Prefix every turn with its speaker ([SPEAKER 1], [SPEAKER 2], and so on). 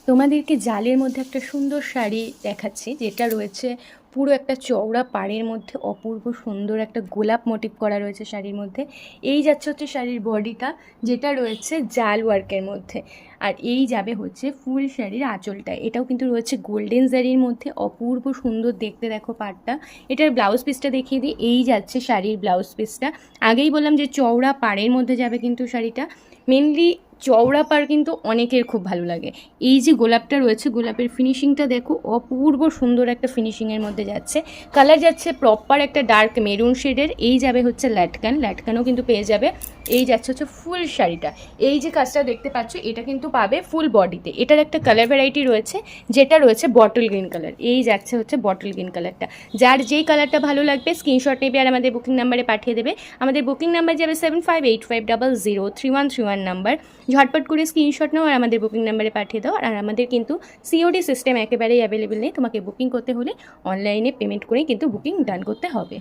[SPEAKER 1] তোমাদেরকে জালের মধ্যে একটা সুন্দর শাড়ি দেখাচ্ছি, যেটা রয়েছে পুরো একটা চওড়া পাড়ের মধ্যে অপূর্ব সুন্দর একটা গোলাপ মোটিভ করা রয়েছে শাড়ির মধ্যে। এই যাচ্ছে হচ্ছে শাড়ির বডিটা, যেটা রয়েছে জাল ওয়ার্কের মধ্যে। আর এই যাবে হচ্ছে ফুল শাড়ির আঁচলটা, এটাও কিন্তু রয়েছে গোল্ডেন জারির মধ্যে, অপূর্ব সুন্দর দেখতে। দেখো পাড়টা, এটার ব্লাউজ পিসটা দেখিয়ে দিই। এই যাচ্ছে শাড়ির ব্লাউজ পিসটা। আগেই বললাম যে চওড়া পাড়ের মধ্যে যাবে কিন্তু শাড়িটা। মেনলি চওড়া পাড় কিন্তু অনেকের খুব ভালো লাগে। এই যে গোলাপটা রয়েছে, গোলাপের ফিনিশিংটা দেখো, অপূর্ব সুন্দর একটা ফিনিশিংয়ের মধ্যে যাচ্ছে। কালার যাচ্ছে প্রপার একটা ডার্ক মেরুন শেডের। এই যাবে হচ্ছে ল্যাটকান, ল্যাটকানও কিন্তু পেয়ে যাবে। এই যাচ্ছে হচ্ছে ফুল শাড়িটা। এই যে কাজটা দেখতে পাচ্ছ, এটা কিন্তু পাবে ফুল বডিতে। এটার একটা কালার ভ্যারাইটি রয়েছে, যেটা রয়েছে বটল গ্রিন কালার। এই যাচ্ছে হচ্ছে বটল গ্রিন কালারটা। যার যেই কালারটা ভালো লাগবে স্ক্রিনশট নেবে আর আমাদের বুকিং নাম্বারে পাঠিয়ে দেবে। আমাদের বুকিং নাম্বার যাবে 7585003131 নাম্বার। ঝটপট করে স্ক্রিনশট নাও আর আমাদের বুকিং নাম্বারে পাঠিয়ে দাও। আর আমাদের কিন্তু সিওডি সিস্টেম একেবারেই অ্যাভেলেবেল নেই, তোমাকে বুকিং করতে হলে অনলাইনে পেমেন্ট করেই কিন্তু বুকিং ডান করতে হবে।